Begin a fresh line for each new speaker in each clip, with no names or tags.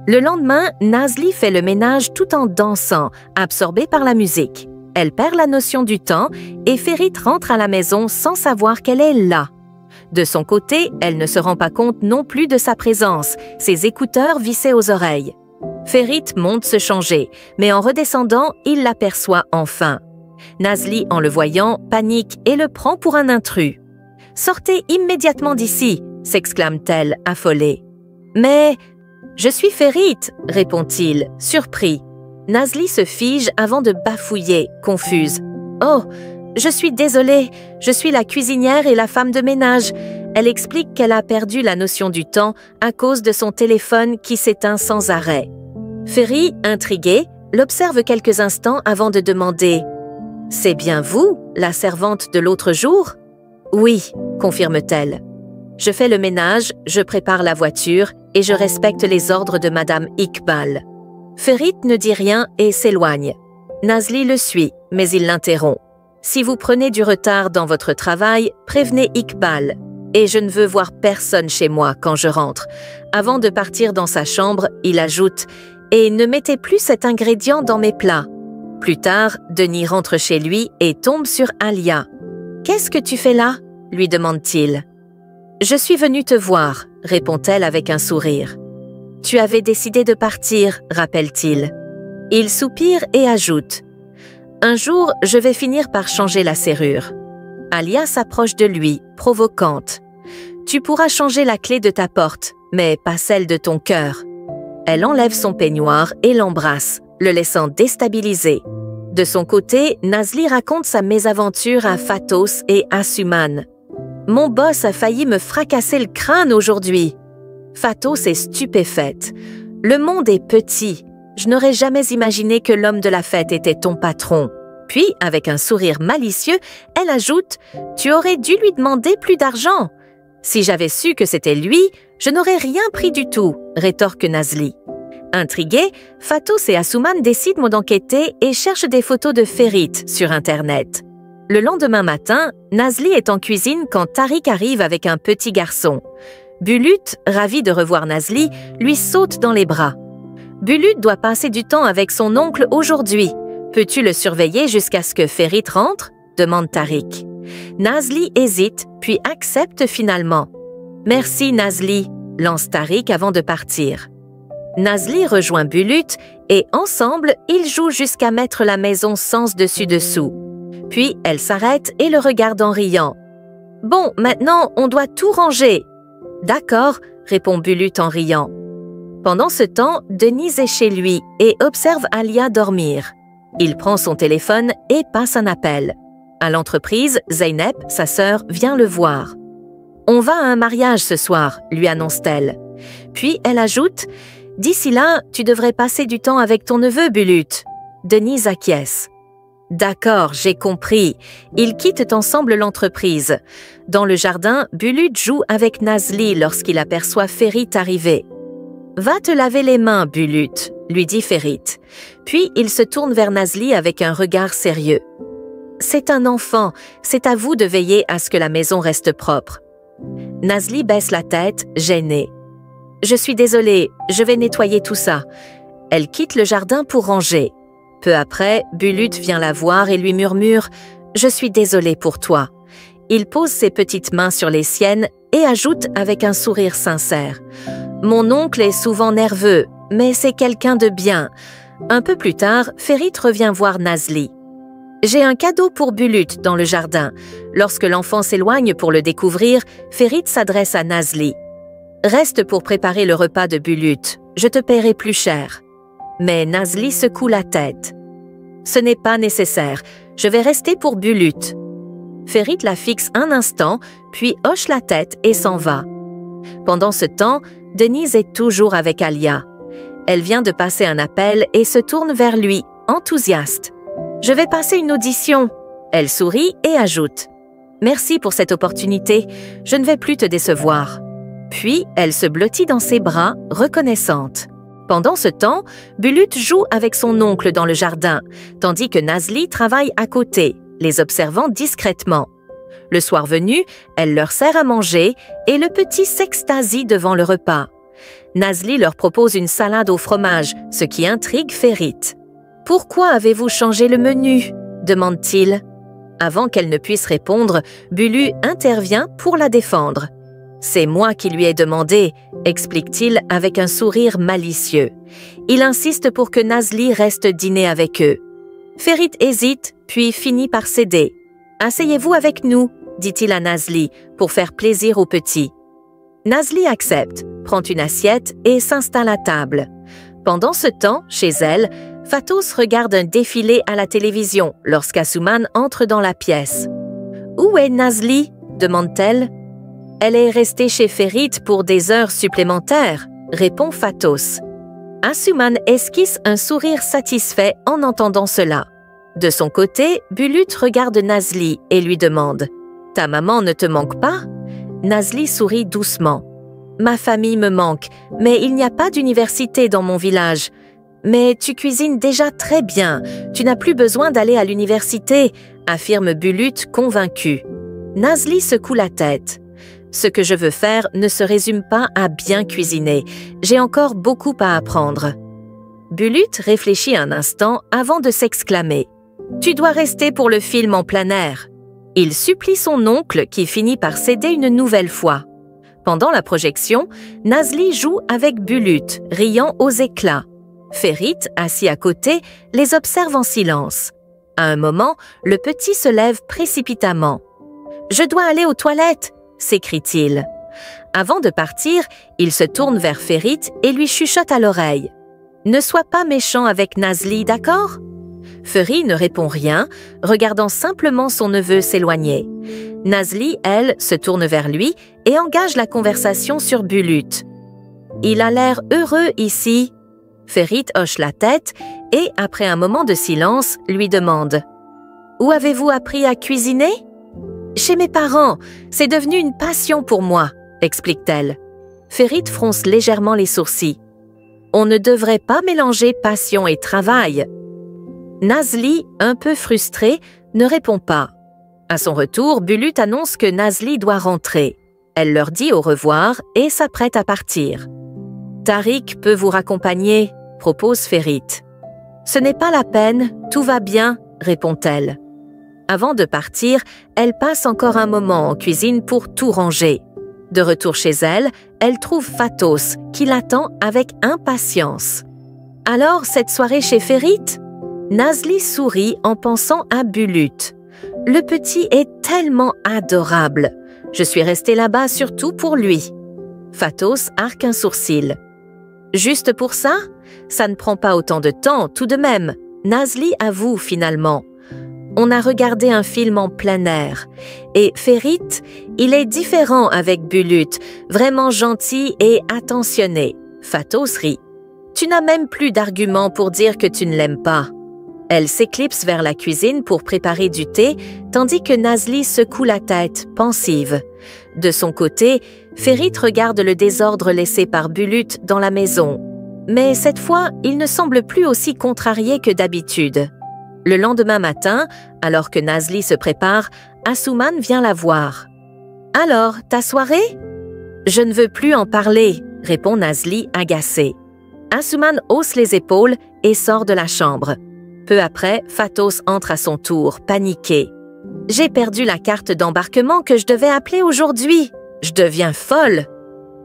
Le lendemain, Nazli fait le ménage tout en dansant, absorbée par la musique. Elle perd la notion du temps et Ferit rentre à la maison sans savoir qu'elle est là. De son côté, elle ne se rend pas compte non plus de sa présence, ses écouteurs vissés aux oreilles. Ferit monte se changer, mais en redescendant, il l'aperçoit enfin. Nazli, en le voyant, panique et le prend pour un intrus. « Sortez immédiatement d'ici !» s'exclame-t-elle, affolée. « Mais... je suis Ferit !» répond-il, surpris. Nazli se fige avant de bafouiller, confuse. « Oh, je suis désolée, je suis la cuisinière et la femme de ménage. » Elle explique qu'elle a perdu la notion du temps à cause de son téléphone qui s'éteint sans arrêt. Ferit, intrigué, l'observe quelques instants avant de demander « C'est bien vous, la servante de l'autre jour ?»« Oui, » confirme-t-elle. « Je fais le ménage, je prépare la voiture et je respecte les ordres de Madame Iqbal. » Ferit ne dit rien et s'éloigne. Nazli le suit, mais il l'interrompt. « Si vous prenez du retard dans votre travail, prévenez Iqbal. Et je ne veux voir personne chez moi quand je rentre. » Avant de partir dans sa chambre, il ajoute « Et ne mettez plus cet ingrédient dans mes plats. » Plus tard, Denis rentre chez lui et tombe sur Alia. « Qu'est-ce que tu fais là ?» lui demande-t-il. « Je suis venue te voir, » répond-elle avec un sourire. « Tu avais décidé de partir, » rappelle-t-il. Il soupire et ajoute « Un jour, je vais finir par changer la serrure. » Alia s'approche de lui, provocante. « Tu pourras changer la clé de ta porte, mais pas celle de ton cœur. » Elle enlève son peignoir et l'embrasse, le laissant déstabilisé. De son côté, Nazli raconte sa mésaventure à Fatos et Asuman. « Mon boss a failli me fracasser le crâne aujourd'hui. » Fatos est stupéfaite. « Le monde est petit. Je n'aurais jamais imaginé que l'homme de la fête était ton patron. » Puis, avec un sourire malicieux, elle ajoute « Tu aurais dû lui demander plus d'argent. » « Si j'avais su que c'était lui, je n'aurais rien pris du tout, » rétorque Nazli. Intrigués, Fatos et Asuman décident d'enquêter et cherchent des photos de Ferit sur Internet. Le lendemain matin, Nazli est en cuisine quand Tariq arrive avec un petit garçon. Bulut, ravi de revoir Nazli, lui saute dans les bras. « Bulut doit passer du temps avec son oncle aujourd'hui. Peux-tu le surveiller jusqu'à ce que Ferit rentre ?» demande Tariq. Nazli hésite, puis accepte finalement. « Merci Nazli », lance Tariq avant de partir. Nazli rejoint Bulut et ensemble, ils jouent jusqu'à mettre la maison sens dessus-dessous. Puis elle s'arrête et le regarde en riant. « Bon, maintenant, on doit tout ranger. »« D'accord », répond Bulut en riant. Pendant ce temps, Denise est chez lui et observe Alia dormir. Il prend son téléphone et passe un appel. À l'entreprise, Zeynep, sa sœur, vient le voir. « On va à un mariage ce soir », lui annonce-t-elle. Puis elle ajoute « D'ici là, tu devrais passer du temps avec ton neveu, Bulut. » Denise acquiesce. « D'accord, j'ai compris. » Ils quittent ensemble l'entreprise. Dans le jardin, Bulut joue avec Nazli lorsqu'il aperçoit Ferit arriver. « Va te laver les mains, Bulut », lui dit Ferit. Puis il se tourne vers Nazli avec un regard sérieux. « C'est un enfant, c'est à vous de veiller à ce que la maison reste propre. » Nazli baisse la tête, gênée. « Je suis désolée, je vais nettoyer tout ça. » Elle quitte le jardin pour ranger. Peu après, Bulut vient la voir et lui murmure « Je suis désolée pour toi. » Il pose ses petites mains sur les siennes et ajoute avec un sourire sincère « Mon oncle est souvent nerveux, mais c'est quelqu'un de bien. » Un peu plus tard, Ferit revient voir Nazli. « J'ai un cadeau pour Bulut dans le jardin. » Lorsque l'enfant s'éloigne pour le découvrir, Ferit s'adresse à Nazli. « Reste pour préparer le repas de Bulut. Je te paierai plus cher. » Mais Nazli secoue la tête. « Ce n'est pas nécessaire. Je vais rester pour Bulut. » Ferit la fixe un instant, puis hoche la tête et s'en va. Pendant ce temps, Denise est toujours avec Alia. Elle vient de passer un appel et se tourne vers lui, enthousiaste. « Je vais passer une audition. » Elle sourit et ajoute « Merci pour cette opportunité. Je ne vais plus te décevoir. » Puis, elle se blottit dans ses bras, reconnaissante. Pendant ce temps, Bulut joue avec son oncle dans le jardin, tandis que Nazli travaille à côté, les observant discrètement. Le soir venu, elle leur sert à manger et le petit s'extasie devant le repas. Nazli leur propose une salade au fromage, ce qui intrigue Ferit. « Pourquoi avez-vous changé le menu ?» demande-t-il. Avant qu'elle ne puisse répondre, Bulu intervient pour la défendre. « C'est moi qui lui ai demandé », explique-t-il avec un sourire malicieux. Il insiste pour que Nazli reste dîner avec eux. Ferit hésite, puis finit par céder. « Asseyez-vous avec nous », dit-il à Nazli, pour faire plaisir aux petits. Nazli accepte, prend une assiette et s'installe à table. Pendant ce temps, chez elle, Fatos regarde un défilé à la télévision lorsqu'Asuman entre dans la pièce. « Où est Nazli ?» demande-t-elle. « Elle est restée chez Ferit pour des heures supplémentaires », répond Fatos. Asuman esquisse un sourire satisfait en entendant cela. De son côté, Bulut regarde Nazli et lui demande « Ta maman ne te manque pas ?» Nazli sourit doucement. « Ma famille me manque, mais il n'y a pas d'université dans mon village. Mais tu cuisines déjà très bien, tu n'as plus besoin d'aller à l'université, » affirme Bulut convaincu. Nazli secoue la tête. « Ce que je veux faire ne se résume pas à bien cuisiner. J'ai encore beaucoup à apprendre. » Bulut réfléchit un instant avant de s'exclamer. « Tu dois rester pour le film en plein air. » Il supplie son oncle qui finit par céder une nouvelle fois. Pendant la projection, Nazli joue avec Bulut, riant aux éclats. Ferit, assis à côté, les observe en silence. À un moment, le petit se lève précipitamment. « Je dois aller aux toilettes !» s'écrie-t-il. Avant de partir, il se tourne vers Ferit et lui chuchote à l'oreille. « Ne sois pas méchant avec Nazli, d'accord ?» Ferit ne répond rien, regardant simplement son neveu s'éloigner. Nazli, elle, se tourne vers lui et engage la conversation sur Bulut. « Il a l'air heureux ici. » Ferit hoche la tête et, après un moment de silence, lui demande « Où avez-vous appris à cuisiner ?»« Chez mes parents, c'est devenu une passion pour moi, » explique-t-elle. Ferit fronce légèrement les sourcils. « On ne devrait pas mélanger passion et travail. » Nazli, un peu frustrée, ne répond pas. À son retour, Bulut annonce que Nazli doit rentrer. Elle leur dit au revoir et s'apprête à partir. « Tariq peut vous raccompagner », propose Ferit. « Ce n'est pas la peine, tout va bien », répond-elle. Avant de partir, elle passe encore un moment en cuisine pour tout ranger. De retour chez elle, elle trouve Fatos, qui l'attend avec impatience. « Alors, cette soirée chez Ferit ?» Nazli sourit en pensant à Bulut. « Le petit est tellement adorable. Je suis restée là-bas surtout pour lui. » Fatos arque un sourcil. « Juste pour ça? Ça ne prend pas autant de temps, tout de même. » Nazli avoue finalement. « On a regardé un film en plein air. Et Ferit, il est différent avec Bulut, vraiment gentil et attentionné. » Fatos rit. « Tu n'as même plus d'arguments pour dire que tu ne l'aimes pas. » Elle s'éclipse vers la cuisine pour préparer du thé, tandis que Nazli secoue la tête, pensive. De son côté, Ferit regarde le désordre laissé par Bulut dans la maison. Mais cette fois, il ne semble plus aussi contrarié que d'habitude. Le lendemain matin, alors que Nazli se prépare, Asuman vient la voir. « Alors, ta soirée ?»« Je ne veux plus en parler », répond Nazli agacée. Asuman hausse les épaules et sort de la chambre. Peu après, Fatos entre à son tour, paniqué. « J'ai perdu la carte d'embarquement que je devais appeler aujourd'hui. Je deviens folle. »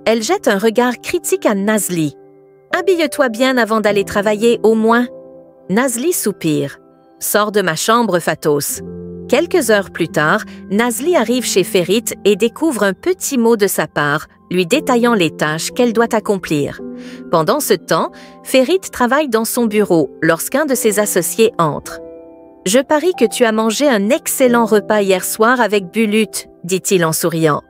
Elle jette un regard critique à Nazli. « Habille-toi bien avant d'aller travailler au moins. » Nazli soupire. « Sors de ma chambre, Fatos. » Quelques heures plus tard, Nazli arrive chez Ferit et découvre un petit mot de sa part, lui détaillant les tâches qu'elle doit accomplir. Pendant ce temps, Ferit travaille dans son bureau lorsqu'un de ses associés entre. « Je parie que tu as mangé un excellent repas hier soir avec Bulut, » dit-il en souriant.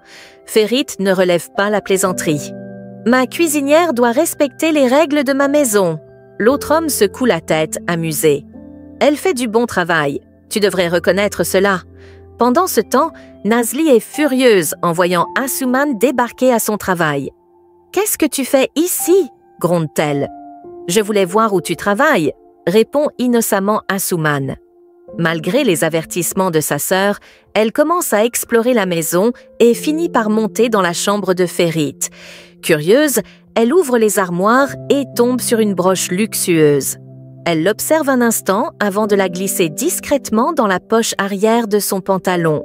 Ferit ne relève pas la plaisanterie. « Ma cuisinière doit respecter les règles de ma maison. » L'autre homme secoue la tête, amusé. « Elle fait du bon travail. Tu devrais reconnaître cela. » Pendant ce temps, Nazli est furieuse en voyant Asuman débarquer à son travail. « Qu'est-ce que tu fais ici ?» gronde-t-elle. « Je voulais voir où tu travailles » répond innocemment Asuman. Malgré les avertissements de sa sœur, elle commence à explorer la maison et finit par monter dans la chambre de Ferit. Curieuse, elle ouvre les armoires et tombe sur une broche luxueuse. Elle l'observe un instant avant de la glisser discrètement dans la poche arrière de son pantalon.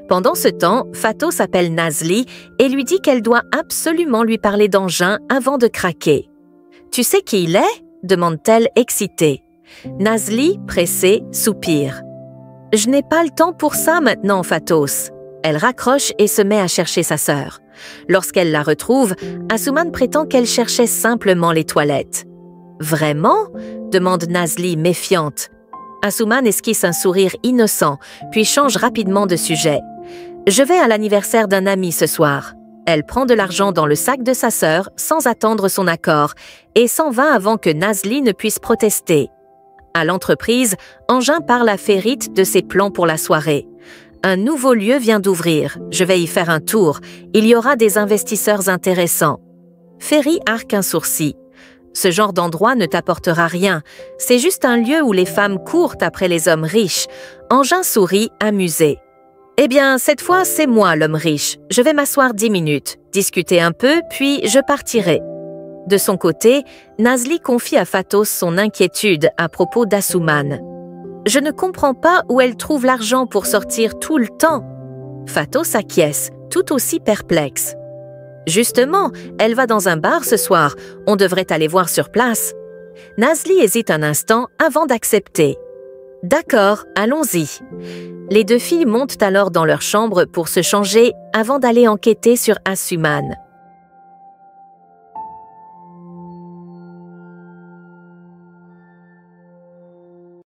Pendant ce temps, Fatos appelle Nazli et lui dit qu'elle doit absolument lui parler d'Engin avant de craquer. « Tu sais qui il est ?» demande-t-elle excitée. Nazli, pressée, soupire. « Je n'ai pas le temps pour ça maintenant, Fatos. » Elle raccroche et se met à chercher sa sœur. Lorsqu'elle la retrouve, Asuman prétend qu'elle cherchait simplement les toilettes. « Vraiment ?» demande Nazli méfiante. Asuman esquisse un sourire innocent, puis change rapidement de sujet. « Je vais à l'anniversaire d'un ami ce soir. » Elle prend de l'argent dans le sac de sa sœur sans attendre son accord et s'en va avant que Nazli ne puisse protester. À l'entreprise, Engin parle à Ferit de ses plans pour la soirée. Un nouveau lieu vient d'ouvrir. Je vais y faire un tour. Il y aura des investisseurs intéressants. Ferry arque un sourcil. Ce genre d'endroit ne t'apportera rien. C'est juste un lieu où les femmes courent après les hommes riches. Engin sourit, amusé. Eh bien, cette fois, c'est moi l'homme riche. Je vais m'asseoir 10 minutes, discuter un peu, puis je partirai. De son côté, Nazli confie à Fatos son inquiétude à propos d'Asuman. Je ne comprends pas où elle trouve l'argent pour sortir tout le temps. Fatos acquiesce, tout aussi perplexe. Justement, elle va dans un bar ce soir. On devrait aller voir sur place. Nazli hésite un instant avant d'accepter. D'accord, allons-y. Les deux filles montent alors dans leur chambre pour se changer avant d'aller enquêter sur Asuman.